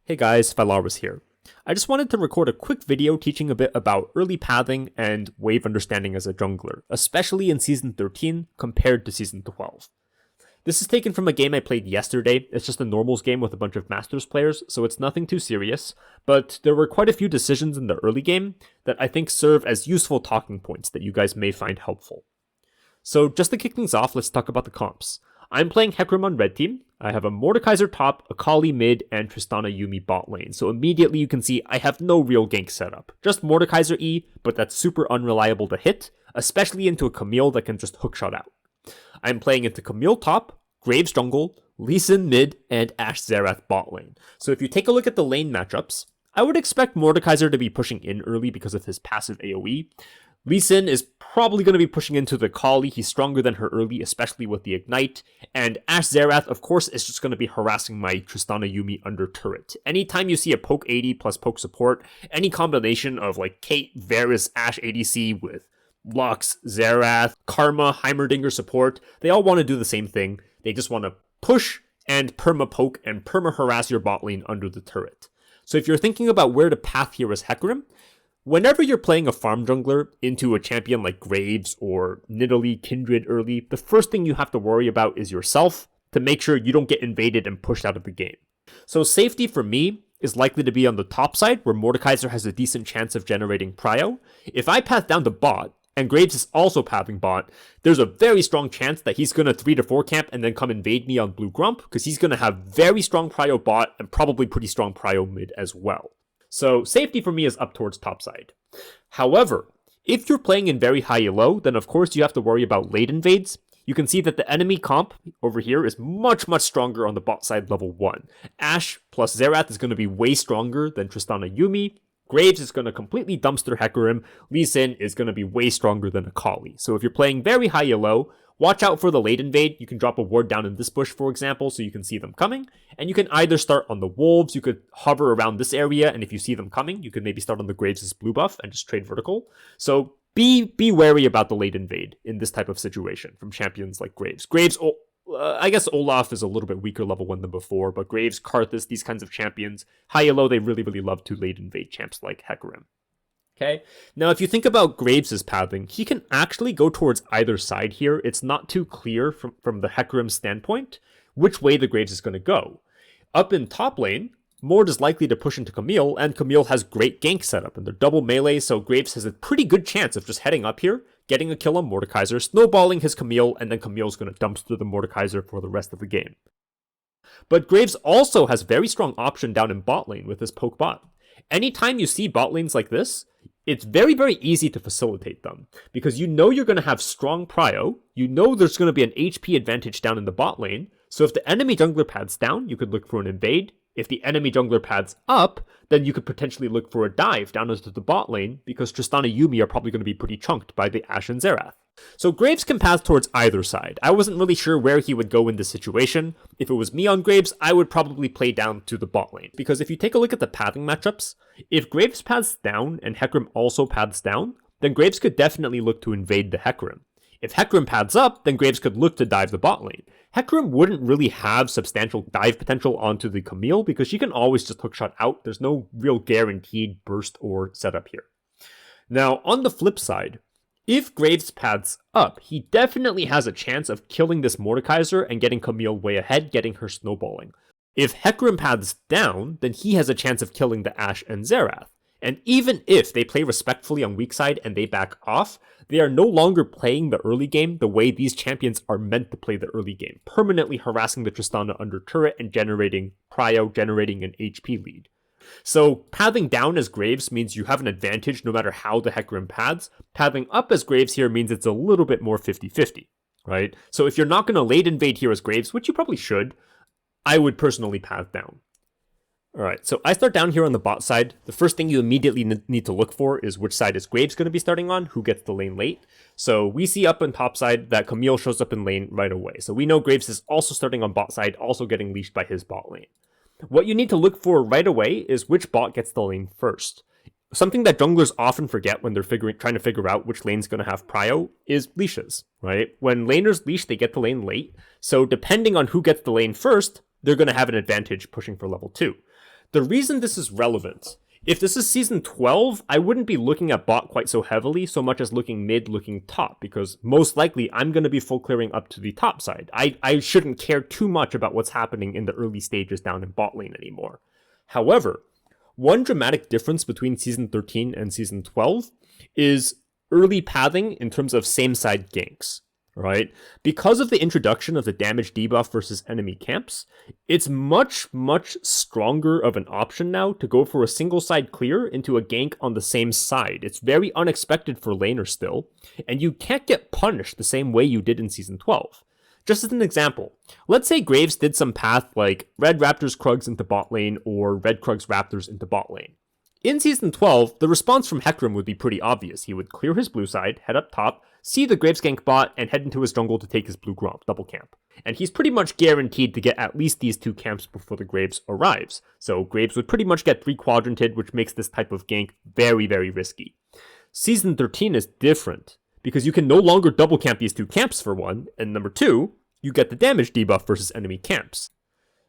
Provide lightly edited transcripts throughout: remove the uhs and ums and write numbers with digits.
Hey guys, Philarus here. I just wanted to record a quick video teaching a bit about early pathing and wave understanding as a jungler, especially in Season 13 compared to Season 12. This is taken from a game I played yesterday. It's just a normals game with a bunch of Masters players, so it's nothing too serious, but there were quite a few decisions in the early game that I think serve as useful talking points that you guys may find helpful. So just to kick things off, let's talk about the comps. I'm playing Hecarim on red team. I have a Mordekaiser top, Akali mid, and Tristana Yuumi bot lane. So immediately you can see I have no real gank setup. Just Mordekaiser E, but that's super unreliable to hit, especially into a Camille that can just hookshot out. I'm playing into Camille top, Graves jungle, Lee Sin mid, and Ashe Xerath bot lane. So if you take a look at the lane matchups, I would expect Mordekaiser to be pushing in early because of his passive AoE. Lee Sin is probably going to be pushing into the Kali. He's stronger than her early, especially with the Ignite. And Ashe Xerath, of course, is just going to be harassing my Tristana Yuumi under turret. Anytime you see a poke 80 plus poke support, any combination of like Kate, Varus, Ashe ADC with Lux, Xerath, Karma, Heimerdinger support, they all want to do the same thing. They just want to push and perma-poke and perma-harass your bot lane under the turret. So if you're thinking about where to path here as Hecarim, whenever you're playing a farm jungler into a champion like Graves or Nidalee Kindred early, the first thing you have to worry about is yourself to make sure you don't get invaded and pushed out of the game. So safety for me is likely to be on the top side where Mordekaiser has a decent chance of generating prio. If I path down to bot, and Graves is also pathing bot, there's a very strong chance that he's going to 3-4 camp and then come invade me on blue Grump, because he's going to have very strong prio bot and probably pretty strong prio mid as well. So safety for me is up towards top side. However, if you're playing in very high elo, then of course you have to worry about late invades. You can see that the enemy comp over here is much stronger on the bot side level 1. Ashe plus Xerath is going to be way stronger than Tristana Yuumi. Graves is going to completely dumpster Hecarim. Lee Sin is going to be way stronger than Akali. So if you're playing very high elo, watch out for the late invade. You can drop a ward down in this bush, for example, so you can see them coming. And you can either start on the wolves, you could hover around this area, and if you see them coming, you could maybe start on the Graves' blue buff and just trade vertical. So be wary about the late invade in this type of situation from champions like Graves. I guess Olaf is a little bit weaker level 1 than before, but Graves, Karthus, these kinds of champions, high elo, they really love to late invade champs like Hecarim. Okay, now if you think about Graves' pathing, he can actually go towards either side here. It's not too clear from the Hecarim standpoint which way the Graves is going to go. Up in top lane, Mord is likely to push into Camille, and Camille has great gank setup, and they're double melee, so Graves has a pretty good chance of just heading up here, getting a kill on Mordekaiser, snowballing his Camille, and then Camille's going to dumpster the Mordekaiser for the rest of the game. But Graves also has very strong option down in bot lane with his poke bot. Anytime you see bot lanes like this, it's very easy to facilitate them, because you know you're going to have strong prio, you know there's going to be an HP advantage down in the bot lane, so if the enemy jungler pads down, you could look for an invade. If the enemy jungler pads up, then you could potentially look for a dive down into the bot lane, because Tristana Yuumi are probably going to be pretty chunked by the Ashe and Xerath. So Graves can path towards either side. I wasn't really sure where he would go in this situation. If it was me on Graves, I would probably play down to the bot lane, because if you take a look at the pathing matchups, if Graves paths down and Hecarim also paths down, then Graves could definitely look to invade the Hecarim. If Hecarim pads up, then Graves could look to dive the bot lane. Hecarim wouldn't really have substantial dive potential onto the Camille because she can always just hookshot out. There's no real guaranteed burst or setup here. Now, on the flip side, if Graves pads up, he definitely has a chance of killing this Mordekaiser and getting Camille way ahead, getting her snowballing. If Hecarim pads down, then he has a chance of killing the Ashe and Xerath. And even if they play respectfully on weak side and they back off, they are no longer playing the early game the way these champions are meant to play the early game, permanently harassing the Tristana under turret and generating prio, generating an HP lead. So pathing down as Graves means you have an advantage no matter how the Hecarim paths. Pathing up as Graves here means it's a little bit more 50-50, right? So if you're not going to late invade here as Graves, which you probably should, I would personally path down. Alright, so I start down here on the bot side. The first thing you immediately need to look for is which side is Graves going to be starting on, who gets the lane late. So we see up on top side that Camille shows up in lane right away. So we know Graves is also starting on bot side, also getting leashed by his bot lane. What you need to look for right away is which bot gets the lane first. Something that junglers often forget when they're trying to figure out which lane's going to have prio is leashes, right? When laners leash, they get the lane late. So depending on who gets the lane first, they're going to have an advantage pushing for level 2. The reason this is relevant, if this is Season 12, I wouldn't be looking at bot quite so heavily, so much as looking mid, looking top, because most likely I'm going to be full clearing up to the top side. I shouldn't care too much about what's happening in the early stages down in bot lane anymore. However, one dramatic difference between Season 13 and Season 12 is early pathing in terms of same-side ganks. Right? Because of the introduction of the damage debuff versus enemy camps, it's much stronger of an option now to go for a single side clear into a gank on the same side. It's very unexpected for laners still, and you can't get punished the same way you did in Season 12. Just as an example, let's say Graves did some path like Red Raptors Krugs into bot lane or Red Krugs Raptors into bot lane. In Season 12, the response from Hecarim would be pretty obvious. He would clear his blue side, head up top, see the Graves gank bot, and head into his jungle to take his blue Gromp, double camp. And he's pretty much guaranteed to get at least these 2 camps before the Graves arrives. So Graves would pretty much get 3 quadranted, which makes this type of gank very risky. Season 13 is different, because you can no longer double camp these 2 camps for one, and number 2, you get the damage debuff versus enemy camps.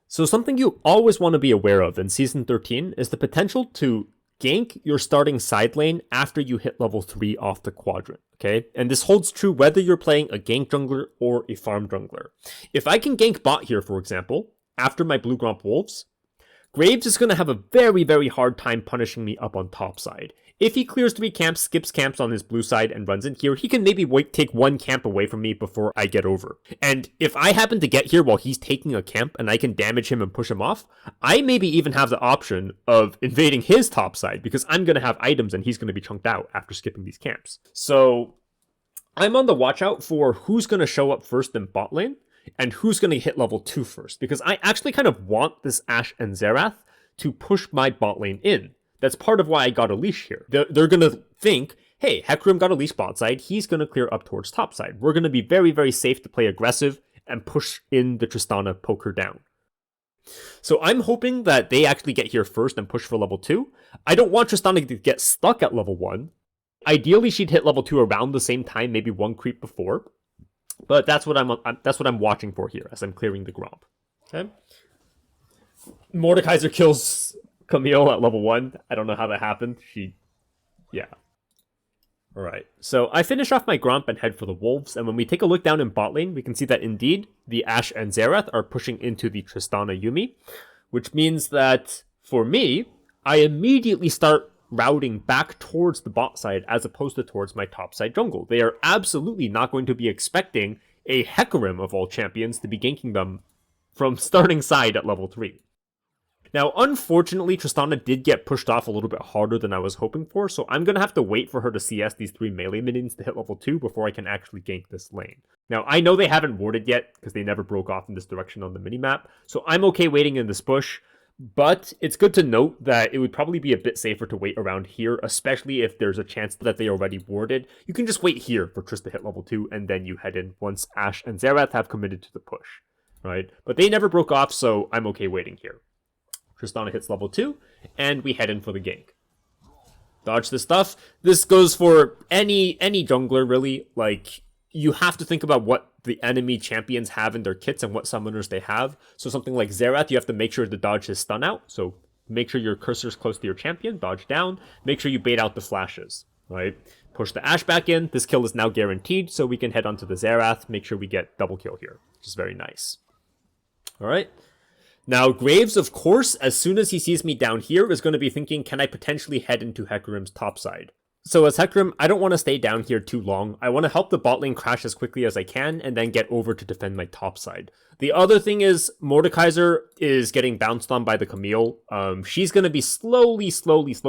So something you always want to be aware of in Season 13 is the potential to gank your starting side lane after you hit level 3 off the quadrant, okay? And this holds true whether you're playing a gank jungler or a farm jungler. If I can gank bot here, for example, after my blue Gromp Wolves, Graves is going to have a very hard time punishing me up on top side. If he clears 3 camps, skips camps on his blue side, and runs in here, he can maybe take 1 camp away from me before I get over. And if I happen to get here while he's taking a camp and I can damage him and push him off, I maybe even have the option of invading his top side because I'm going to have items and he's going to be chunked out after skipping these camps. So I'm on the watch out for who's going to show up first in bot lane and who's going to hit level 2 first, because I actually kind of want this Ashe and Xerath to push my bot lane in. That's part of why I got a leash here. They're going to think, hey, Hecarim got a leash bot side, he's going to clear up towards top side. We're going to be very safe to play aggressive and push in the Tristana, poke her down. So I'm hoping that they actually get here first and push for level 2. I don't want Tristana to get stuck at level 1. Ideally, she'd hit level 2 around the same time, maybe 1 creep before. But that's what I'm watching for here as I'm clearing the Gromp. Okay. Mordekaiser kills Camille at level 1. I don't know how that happened. Yeah. Alright, so I finish off my Gromp and head for the Wolves, and when we take a look down in bot lane, we can see that indeed, the Ashe and Xerath are pushing into the Tristana Yuumi, which means that, for me, I immediately start routing back towards the bot side as opposed to towards my top side jungle. They are absolutely not going to be expecting a Hecarim of all champions to be ganking them from starting side at level 3. Now, unfortunately, Tristana did get pushed off a little bit harder than I was hoping for, so I'm going to have to wait for her to CS these 3 melee minions to hit level 2 before I can actually gank this lane. Now, I know they haven't warded yet, because they never broke off in this direction on the minimap, so I'm okay waiting in this bush, but it's good to note that it would probably be a bit safer to wait around here, especially if there's a chance that they already warded. You can just wait here for Trist to hit level 2, and then you head in once Ashe and Xerath have committed to the push, right? But they never broke off, so I'm okay waiting here. Tristana hits level 2, and we head in for the gank. Dodge this stuff. This goes for any jungler, really. Like, you have to think about what the enemy champions have in their kits and what summoners they have. So something like Xerath, you have to make sure to dodge his stun out. So make sure your cursor's close to your champion, dodge down. Make sure you bait out the flashes, right? Push the Ashe back in. This kill is now guaranteed, so we can head on to the Xerath. Make sure we get double kill here, which is very nice. All right. Now, Graves, of course, as soon as he sees me down here, is going to be thinking, can I potentially head into Hecarim's top side? So as Hecarim, I don't want to stay down here too long. I want to help the bot lane crash as quickly as I can, and then get over to defend my top side. The other thing is, Mordekaiser is getting bounced on by the Camille. She's going to be slow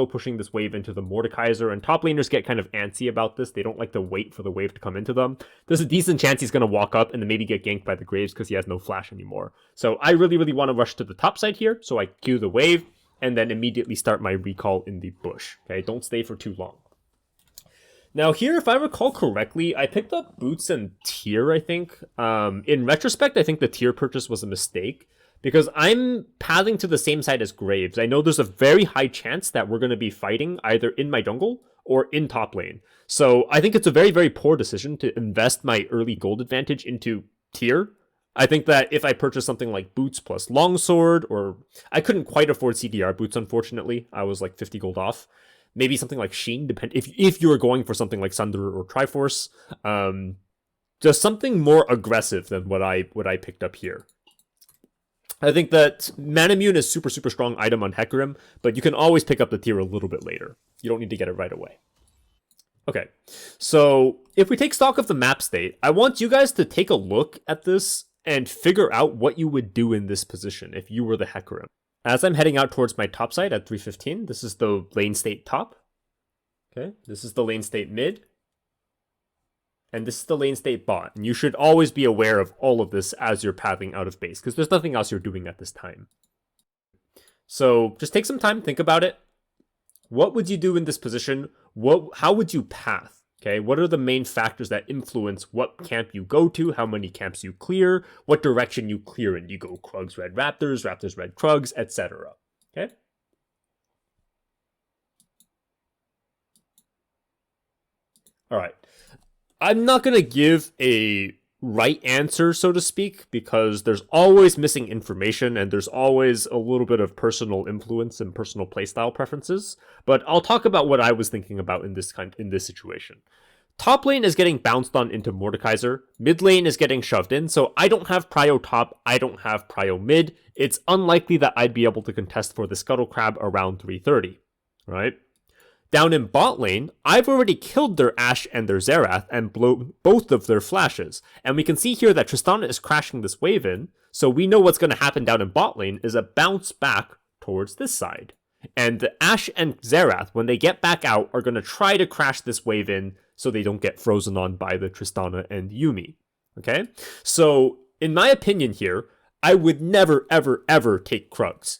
pushing this wave into the Mordekaiser, and top laners get kind of antsy about this. They don't like to wait for the wave to come into them. There's a decent chance he's going to walk up and then maybe get ganked by the Graves because he has no flash anymore. So I really want to rush to the top side here, so I cue the wave, and then immediately start my recall in the bush. Okay, don't stay for too long. Now here, if I recall correctly, I picked up boots and tier, I think. In retrospect, I think the tier purchase was a mistake, because I'm pathing to the same side as Graves. I know there's a very high chance that we're going to be fighting either in my jungle or in top lane. So I think it's a very poor decision to invest my early gold advantage into tier. I think that if I purchase something like boots plus longsword, or I couldn't quite afford CDR boots, unfortunately. I was like 50 gold off. Maybe something like Sheen, if you were going for something like Sunder or Triforce. Just something more aggressive than what I picked up here. I think that Manamune is super strong item on Hecarim, but you can always pick up the tier a little bit later. You don't need to get it right away. Okay, so if we take stock of the map state, I want you guys to take a look at this and figure out what you would do in this position if you were the Hecarim. As I'm heading out towards my top side at 315, this is the lane state top. Okay, this is the lane state mid. And this is the lane state bot. And you should always be aware of all of this as you're pathing out of base, because there's nothing else you're doing at this time. So just take some time, think about it. What would you do in this position? How would you path? Okay, what are the main factors that influence what camp you go to, how many camps you clear, what direction you clear in? You go Krugs, Red Raptors, Raptors, Red Krugs, etc. Okay? Alright. I'm not going to give a right answer, so to speak, because there's always missing information and there's always a little bit of personal influence and personal playstyle preferences. But I'll talk about what I was thinking about in this situation. Top lane is getting bounced on into Mordekaiser. Mid lane is getting shoved in, so I don't have prio top, I don't have prio mid. It's unlikely that I'd be able to contest for the Scuttle Crab around 330, right? Down in bot lane, I've already killed their Ashe and their Xerath and blown both of their flashes. And we can see here that Tristana is crashing this wave in, so we know what's going to happen down in bot lane is a bounce back towards this side. And the Ashe and Xerath, when they get back out, are going to try to crash this wave in so they don't get frozen on by the Tristana and Yuumi. Okay? So, in my opinion here, I would never, ever, ever take Krugs.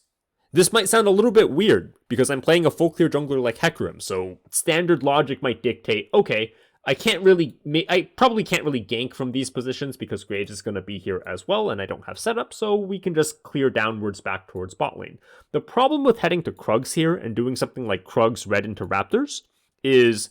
This might sound a little bit weird, because I'm playing a full clear jungler like Hecarim, so standard logic might dictate, okay, I probably can't really gank from these positions because Graves is going to be here as well, and I don't have setup, so we can just clear downwards back towards bot lane. The problem with heading to Krugs here and doing something like Krugs red into Raptors is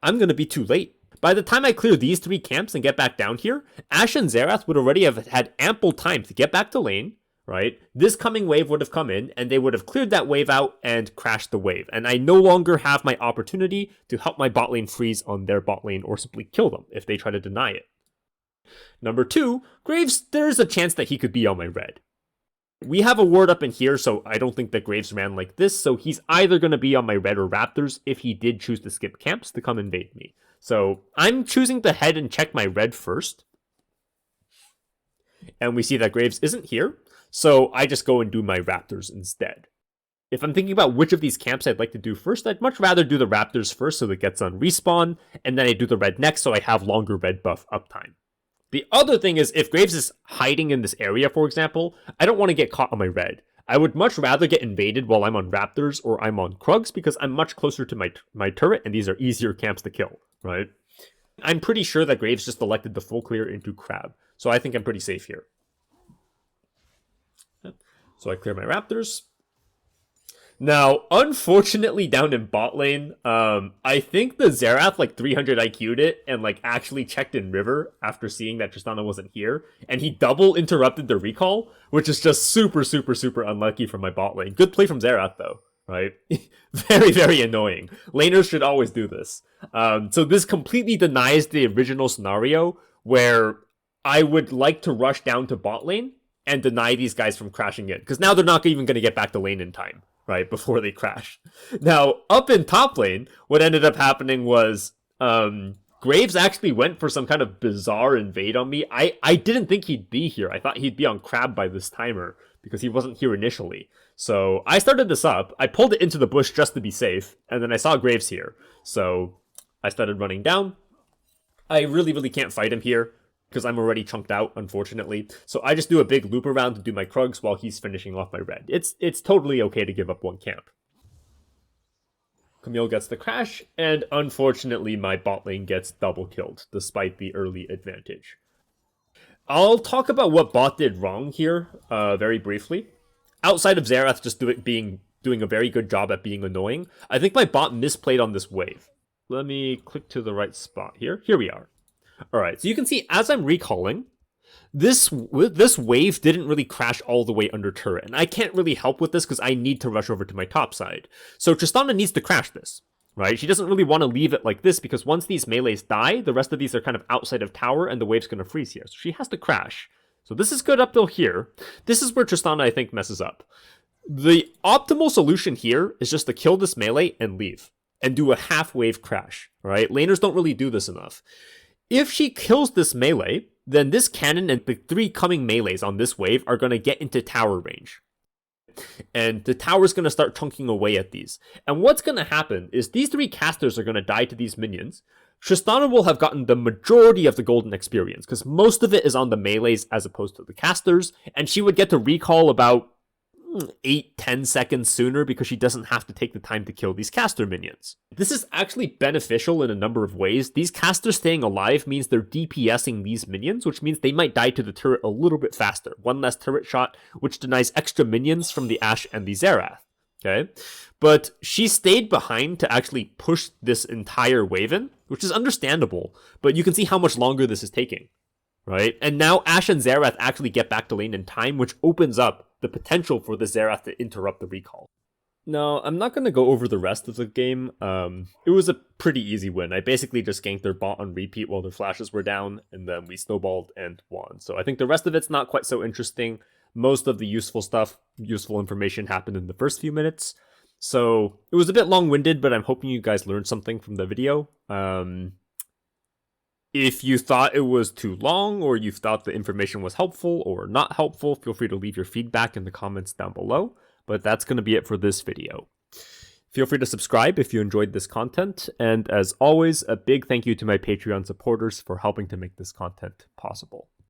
I'm going to be too late. By the time I clear these three camps and get back down here, Ashe and Xerath would already have had ample time to get back to lane, right? This coming wave would have come in, and they would have cleared that wave out and crashed the wave. And I no longer have my opportunity to help my bot lane freeze on their bot lane or simply kill them if they try to deny it. Number two, Graves, there's a chance that he could be on my red. We have a ward up in here, so I don't think that Graves ran like this, so he's either going to be on my red or Raptors if he did choose to skip camps to come invade me. So I'm choosing to head and check my red first. And we see that Graves isn't here. So I just go and do my Raptors instead. If I'm thinking about which of these camps I'd like to do first, I'd much rather do the Raptors first so it gets on respawn, and then I do the red next so I have longer red buff uptime. The other thing is, if Graves is hiding in this area, for example, I don't want to get caught on my red. I would much rather get invaded while I'm on Raptors or I'm on Krugs because I'm much closer to my turret and these are easier camps to kill, right? I'm pretty sure that Graves just elected the full clear into Crab, so I think I'm pretty safe here. So I clear my Raptors. Now, unfortunately, down in bot lane, I think the Xerath like 300 IQ'd it and like actually checked in River after seeing that Tristana wasn't here, and he double interrupted the recall, which is just super unlucky for my bot lane. Good play from Xerath though, right? Very annoying. Laners should always do this. So this completely denies the original scenario where I would like to rush down to bot lane and deny these guys from crashing in, because now they're not even going to get back to lane in time, right, before they crash. Now, up in top lane, what ended up happening was Graves actually went for some kind of bizarre invade on me. I didn't think he'd be here. I thought he'd be on Crab by this timer, because he wasn't here initially. So I started this up, I pulled it into the bush just to be safe, and then I saw Graves here. So I started running down. I really can't fight him here, because I'm already chunked out, unfortunately. So I just do a big loop around to do my Krugs while he's finishing off my red. It's totally okay to give up one camp. Camille gets the crash, and unfortunately my bot lane gets double killed, despite the early advantage. I'll talk about what bot did wrong here, very briefly. Outside of Xerath just doing a very good job at being annoying, I think my bot misplayed on this wave. Let me click to the right spot here. Here we are. Alright, so you can see as I'm recalling, This wave didn't really crash all the way under turret, and I can't really help with this because I need to rush over to my top side. So Tristana needs to crash this, right? She doesn't really want to leave it like this because once these melees die, the rest of these are kind of outside of tower and the wave's going to freeze here. So she has to crash. So this is good up till here. This is where Tristana, I think, messes up. The optimal solution here is just to kill this melee and leave and do a half wave crash, right? Laners don't really do this enough. If she kills this melee, then this cannon and the 3 coming melees on this wave are going to get into tower range. And the tower's going to start chunking away at these. And what's going to happen is these 3 casters are going to die to these minions. Tristana will have gotten the majority of the golden experience, because most of it is on the melees as opposed to the casters, and she would get to recall about 8-10 seconds sooner because she doesn't have to take the time to kill these caster minions. This is actually beneficial in a number of ways. These casters staying alive means they're DPSing these minions, which means they might die to the turret a little bit faster. 1 less turret shot, which denies extra minions from the Ashe and the Xerath. Okay, but she stayed behind to actually push this entire wave in, which is understandable, but you can see how much longer this is taking, right? And now Ashe and Xerath actually get back to lane in time, which opens up the potential for the Xerath to interrupt the recall. No, I'm not going to go over the rest of the game. It was a pretty easy win. I basically just ganked their bot on repeat while their flashes were down, and then we snowballed and won. So I think the rest of it's not quite so interesting. Most of the useful stuff, useful information happened in the first few minutes. So it was a bit long-winded, but I'm hoping you guys learned something from the video. If you thought it was too long, or you thought the information was helpful or not helpful, feel free to leave your feedback in the comments down below. But that's going to be it for this video. Feel free to subscribe if you enjoyed this content. And as always, a big thank you to my Patreon supporters for helping to make this content possible.